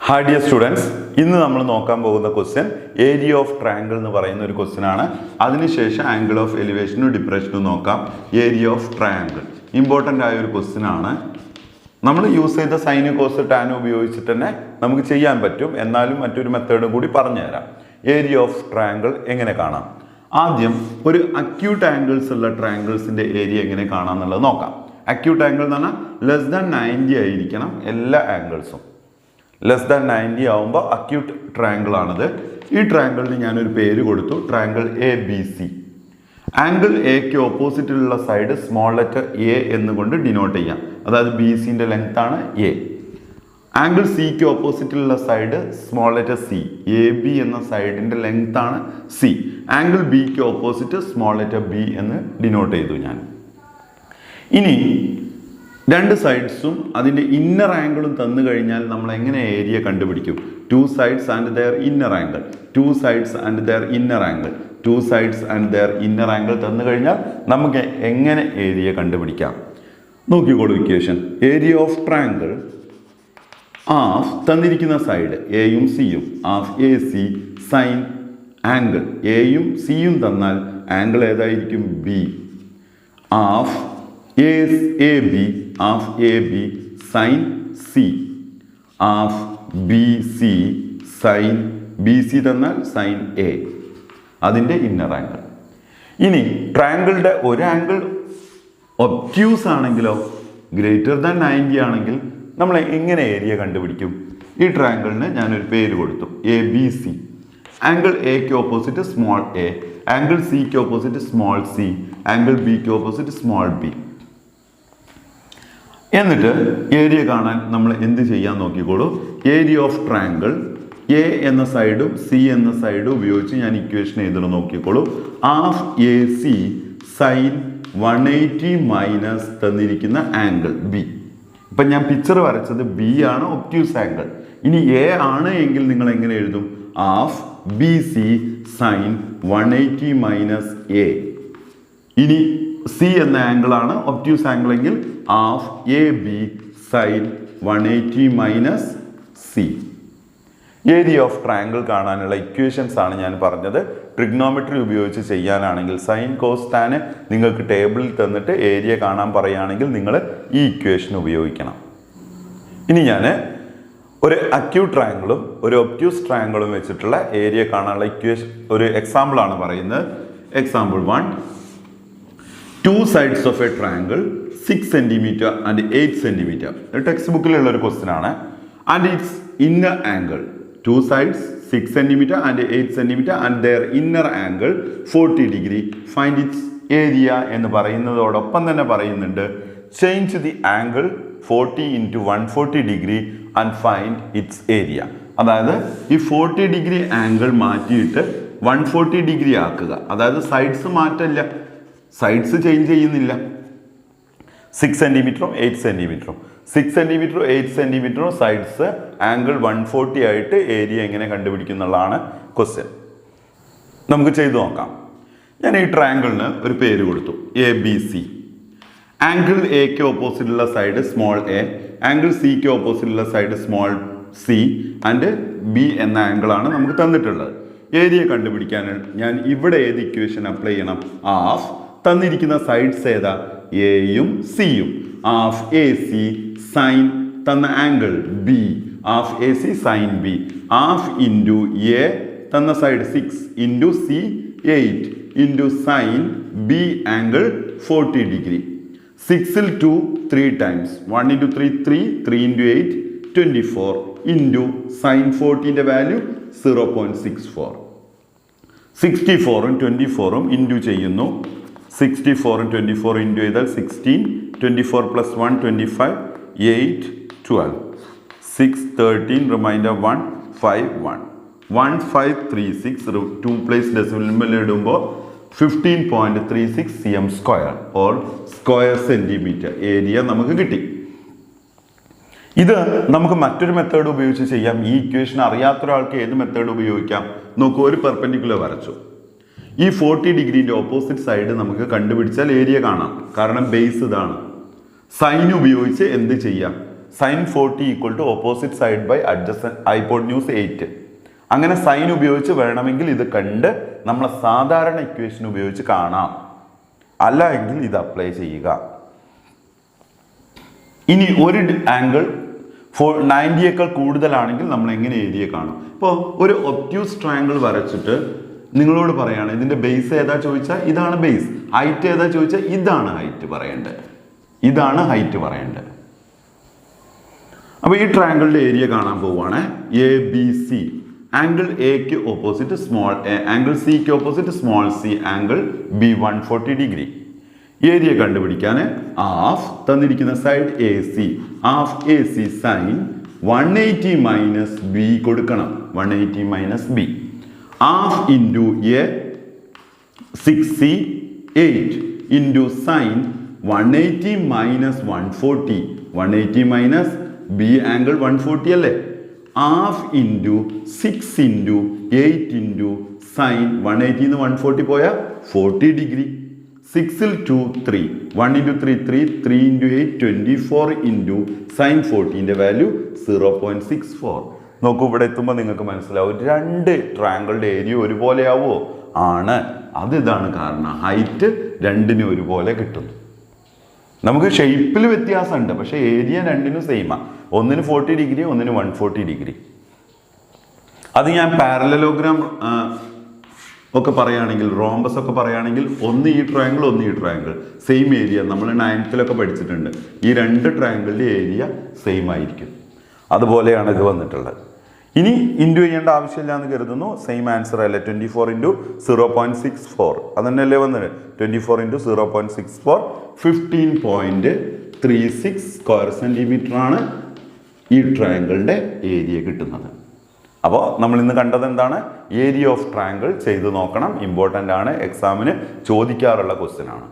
Hi dear students, ഇന്ന് നമ്മൾ നോക്കാൻ പോകുന്ന ക്വസ്റ്റ്യൻ ഏരിയ ഓഫ് ട്രയാങ്കിൾ എന്ന് പറയുന്ന ഒരു ക്വസ്റ്റ്യൻ ആണ്. അതിനുശേഷം ആംഗിൾ ഓഫ് എലിവേഷനും ഡിപ്രഷനും നോക്കാം. ഏരിയ ഓഫ് ട്രയാങ്കിൾ ഇമ്പോർട്ടൻ്റ് ആയ ഒരു ക്വസ്റ്റ്യൻ ആണ്. നമ്മൾ യൂസ് ചെയ്ത സൈന് കോസ് ടാൻ ഉപയോഗിച്ചിട്ട് തന്നെ നമുക്ക് ചെയ്യാൻ പറ്റും. എന്നാലും മറ്റൊരു മെത്തേഡും കൂടി പറഞ്ഞുതരാം. ഏരിയ ഓഫ് ട്രയാങ്കിൾ എങ്ങനെ കാണാം? ആദ്യം ഒരു അക്യൂട്ട് ആംഗിൾസ് ഉള്ള ട്രയാങ്കിൾസിന്റെ ഏരിയ എങ്ങനെ കാണാം എന്നുള്ളത് നോക്കാം. അക്യൂട്ട് ആംഗിൾ എന്ന് പറഞ്ഞാൽ ലെസ് ദാൻ 90 ആയിരിക്കണം എല്ലാ ആംഗിൾസും. ലെസ് ദാൻ 90 ആവുമ്പോൾ അക്യൂട്ട് ട്രയാങ്കിൾ ആണത്. ഈ ട്രയാങ്കിളിന് ഞാനൊരു പേര് കൊടുത്തു, triangle A B C. Angle എക്ക് ഓപ്പോസിറ്റിലുള്ള സൈഡ് സ്മോൾ ലെറ്റർ എ എന്നുകൊണ്ട് ഡിനോട്ട് ചെയ്യാം. അതായത് ബി സിന്റെ ലെങ്ത് ആണ് എ. ആംഗിൾ സിക്ക് ഓപ്പോസിറ്റിലുള്ള side small letter C, A B എന്ന സൈഡിന്റെ ലെങ്ത് ആണ് സി. ആംഗിൾ ബിക്ക് ഓപ്പോസിറ്റ് സ്മോൾ ലെറ്റർ ബി എന്ന് ഡിനോട്ട് ചെയ്തു ഞാൻ. ഇനി രണ്ട് സൈഡ്സും അതിൻ്റെ ഇന്നർ ആംഗിളും തന്നു കഴിഞ്ഞാൽ നമ്മൾ എങ്ങനെ ഏരിയ കണ്ടുപിടിക്കും? Two sides and their inner angle, two sides and their inner angle, two sides and their inner angle തന്നു കഴിഞ്ഞാൽ നമുക്ക് എങ്ങനെ ഏരിയ കണ്ടുപിടിക്കാം? നോക്കിക്കോളൂ equation. Area of triangle of തന്നിരിക്കുന്ന സൈഡ് എയും സിയും of A C sine angle, എയും സിയും തന്നാൽ ആംഗിൾ ഏതായിരിക്കും? B. Of A B of A B sine C, of B C sine B C തന്നാൽ സൈൻ എ, അതിൻ്റെ ഇന്നർ ആംഗിൾ. ഇനി ട്രയാങ്കിളുടെ ഒരു ആംഗിൾ ഒബ്റ്റ്യൂസ് ആണെങ്കിലോ, ഗ്രേറ്റർ ദാൻ 90 ആണെങ്കിൽ നമ്മൾ എങ്ങനെ ഏരിയ കണ്ടുപിടിക്കും? ഈ ട്രയാങ്കിളിന് ഞാനൊരു പേര് കൊടുത്തു, എ ബി സി. ആംഗിൾ എക്ക് ഓപ്പോസിറ്റ് സ്മോൾ എ, ആംഗിൾ സിക്ക് ഓപ്പോസിറ്റ് സ്മോൾ സി, ആംഗിൾ ബിക്ക് ഓപ്പോസിറ്റ് സ്മോൾ ബി. എന്നിട്ട് ഏരിയ കാണാൻ നമ്മൾ എന്ത് ചെയ്യാൻ നോക്കിക്കോളൂ. ഏരിയ ഓഫ് ട്രയാങ്കിൾ എ എന്ന സൈഡും സി എന്ന സൈഡും ഉപയോഗിച്ച് ഞാൻ ഇക്വേഷൻ എഴുതണം. നോക്കിക്കോളൂ. Half A C sine 180 minus തന്നിരിക്കുന്ന ആംഗിൾ ബി. ഇപ്പം ഞാൻ പിക്ചർ വരച്ചത് ബി ആണ് ഒബ്റ്റ്യൂസ് ആംഗിൾ. ഇനി എ ആണ് എങ്കിൽ നിങ്ങൾ എങ്ങനെ എഴുതും? Half B C sine 180 minus A. ഇനി സി എന്ന ആംഗിൾ ആണ് ഒബ്റ്റ്യൂസ് ആംഗിൾ എങ്കിൽ half A B sine 180 minus C. Area of triangle കാണാനുള്ള ഇക്വേഷൻസ് ആണ് ഞാൻ പറഞ്ഞത്. ട്രിഗ്നോമെട്രി ഉപയോഗിച്ച് ചെയ്യാനാണെങ്കിൽ സൈൻ കോസ് ടാൻ നിങ്ങൾക്ക് ടേബിളിൽ തന്നിട്ട് ഏരിയ കാണാൻ പറയുകയാണെങ്കിൽ നിങ്ങൾ ഈ ഇക്വേഷൻ ഉപയോഗിക്കണം. ഇനി ഞാൻ ഒരു അക്യൂട്ട് ട്രയാങ്കിളും ഒരു ഒബ്റ്റ്യൂസ് ട്രയാങ്കിളും വെച്ചിട്ടുള്ള ഏരിയ കാണാനുള്ള ഇക്വേഷൻ ഒരു എക്സാമ്പിൾ ആണ് പറയുന്നത്. Example 1. Two sides of a triangle 6 cm and 8 cm. Text ബുക്കിലുള്ള ഒരു ക്വസ്റ്റ്യൻ ആണ്. And it's inner angle, two sides 6 cm and 8 cm and their inner angle 40 degree. Find its area എന്ന് പറയുന്നതോടൊപ്പം തന്നെ പറയുന്നുണ്ട് change the angle 40 into 140 degree and find its area. അതായത് ഈ 40 degree angle മാറ്റിയിട്ട് 140 degree ആക്കുക. അതായത് സൈഡ്സ് മാറ്റമില്ല, സൈഡ്സ് ചേഞ്ച് ചെയ്യുന്നില്ല. 6 സെൻറ്റിമീറ്ററും 8 സെൻറ്റിമീറ്ററും 6 സെൻറ്റിമീറ്ററും 8 സെൻറ്റിമീറ്ററും സൈഡ്സ് ആംഗിൾ 140 ആയിട്ട് ഏരിയ എങ്ങനെ കണ്ടുപിടിക്കും എന്നുള്ളതാണ് ക്വസ്റ്റ്യൻ. നമുക്ക് ചെയ്തു നോക്കാം. ഞാൻ ഈ ട്രയാങ്കിളിന് ഒരു പേര് കൊടുത്തു, എ ബി സി. ആംഗിൾ എക്ക് ഓപ്പോസിറ്റുള്ള സൈഡ് സ്മോൾ എ, ആംഗിൾ സിക്ക് ഓപ്പോസിറ്റുള്ള side small c and B എന്ന ആംഗിളാണ് നമുക്ക് തന്നിട്ടുള്ളത്. ഏരിയ കണ്ടുപിടിക്കാൻ ഞാൻ ഇവിടെ ഏത് ഇക്വേഷൻ അപ്ലൈ ചെയ്യണം? ഹാഫ് തന്നിരിക്കുന്ന സൈഡ്സ് ഏതാ? എയും സിയും. ഹാഫ് എ സി സൈൻ തന്ന angle B, half A C sine B. Half into a തന്ന side 6 into c 8 into sine B angle 40 degree. 6ൽ 2 3 times, 1 into 3 3, 3 into 8 24 into sine 40ൻ്റെ value 0.64. 64ഉം 24ഉം ഇൻറ്റു ചെയ്യുന്നു. 64ഉം 24 ഇൻറ്റു ചെയ്താൽ 16, 24 + 1 25, 8 12, 6 13, റിമൈൻഡർ 1 5 1, 1536. 2 പ്ലേസ് ഡെസിമൽ ഇടുമ്പോൾ 15.36 cm² or square centimetre area നമുക്ക് കിട്ടി. ഇത് നമുക്ക് മറ്റൊരു മെത്തേഡ് ഉപയോഗിച്ച് ചെയ്യാം. ഈ ഇക്വേഷൻ അറിയാത്തൊരാൾക്ക് ഏത് മെത്തേഡ് ഉപയോഗിക്കാം? നോക്കൂ, ഒരു പെർപെൻഡിക്കുലർ വരച്ചു. ഈ 40 ഡിഗ്രീൻ്റെ ഓപ്പോസിറ്റ് സൈഡ് നമുക്ക് കണ്ടുപിടിച്ചാൽ ഏരിയ കാണാം. കാരണം ബേസ് ഇതാണ്. സൈൻ ഉപയോഗിച്ച് എന്ത് ചെയ്യാം? Sine 40 equal to opposite side by adjacent hypotenuse 8. അങ്ങനെ സൈൻ ഉപയോഗിച്ച് വേണമെങ്കിൽ ഇത് കണ്ട് നമ്മളെ സാധാരണ ഇക്വേഷൻ ഉപയോഗിച്ച് കാണാം, അല്ല എങ്കിൽ ഇത് അപ്ലൈ ചെയ്യുക. ഇനി ഒരു ആംഗിൾ 90യേക്കാൾ കൂടുതലാണെങ്കിൽ നമ്മൾ എങ്ങനെ ഏരിയ കാണും? ഇപ്പോൾ ഒരു ഒബ്റ്റ്യൂസ് ട്രയാങ്കിൾ വരച്ചിട്ട് നിങ്ങളോട് പറയാണ് ഇതിന്റെ ബേസ് ഏതാ ചോദിച്ചാൽ ഇതാണ് ബേസ്, ഹൈറ്റ് ഏതാ ചോദിച്ചാൽ ഇതാണ് ഹൈറ്റ് പറയേണ്ടത്, ഇതാണ് ഹൈറ്റ് പറയേണ്ടത്. അപ്പോൾ ഈ ട്രയാങ്കിളിന്റെ ഏരിയ കാണാൻ പോവുകയാണ്. എ ബി സി, ആംഗിൾ എക്ക് ഓപ്പോസിറ്റ് സ്മോൾ എ, ആംഗിൾ സിക്ക് opposite small C, angle B 140 degree. Area കണ്ടുപിടിക്കാൻ ഹാഫ് തന്നിരിക്കുന്ന side A C, half A C sine 180 minus B കൊടുക്കണം. 180 minus B, half into A 6c 8 into sine 180 minus 140, 180 minus B angle 140 അല്ലേ, half into 6 into 8 into sine 180 140 പോയാൽ 40 degree. 6ൽ 2 3, 1 into 3 3, 3 into 8 24 into sine 40ൻ്റെ value 0.64. നോക്കൂ, ഇവിടെ എത്തുമ്പോൾ നിങ്ങൾക്ക് മനസ്സിലാവും രണ്ട് ട്രയാങ്കിളുടെ ഏരിയ ഒരുപോലെയാവോ? ആണ്. ഇതാണ് കാരണം, ഹൈറ്റ് രണ്ടിനും ഒരുപോലെ കിട്ടുന്നു. നമുക്ക് ഷേപ്പിൽ വ്യത്യാസമുണ്ട്, പക്ഷേ ഏരിയ രണ്ടിനും സെയിമാണ്. ഒന്നിന് 40 ഡിഗ്രി, ഒന്നിന് 140 ഡിഗ്രി. അത് ഞാൻ പാരലലോഗ്രാം ഒക്കെ പറയുകയാണെങ്കിൽ, റോംബസ് ഒക്കെ പറയുകയാണെങ്കിൽ, ഒന്ന് ഈ ട്രയാങ്കിൾ ഒന്ന് ഈ ട്രയാങ്കിൾ സെയിം ഏരിയ, നമ്മൾ 9th പഠിച്ചിട്ടുണ്ട്. ഈ രണ്ട് ട്രയാങ്കിളിൻ്റെ ഏരിയ സെയിം ആയിരിക്കും. അതുപോലെയാണ് ഇത് വന്നിട്ടുള്ളത്. ഇനി ഇൻറ്റു ചെയ്യേണ്ട ആവശ്യമില്ല എന്ന് കരുതുന്നു. സെയിം ആൻസർ അല്ലേ, 24 ഇൻറ്റു 0.64 അതന്നെയല്ലേ വന്നത്. 24 ഇൻറ്റു 0.64 15.36 സ്ക്വയർ സെൻറ്റിമീറ്റർ ആണ് ഈ ട്രയാങ്കിളിൻ്റെ ഏരിയ കിട്ടുന്നത്. അപ്പോൾ നമ്മൾ ഇന്ന് കണ്ടത് എന്താണ്? ഏരിയ ഓഫ് ട്രയാങ്കിൾ ചെയ്ത് നോക്കണം. ഇമ്പോർട്ടൻ്റ് ആണ്, എക്സാമിന് ചോദിക്കാറുള്ള ക്വസ്റ്റ്യൻ ആണ്.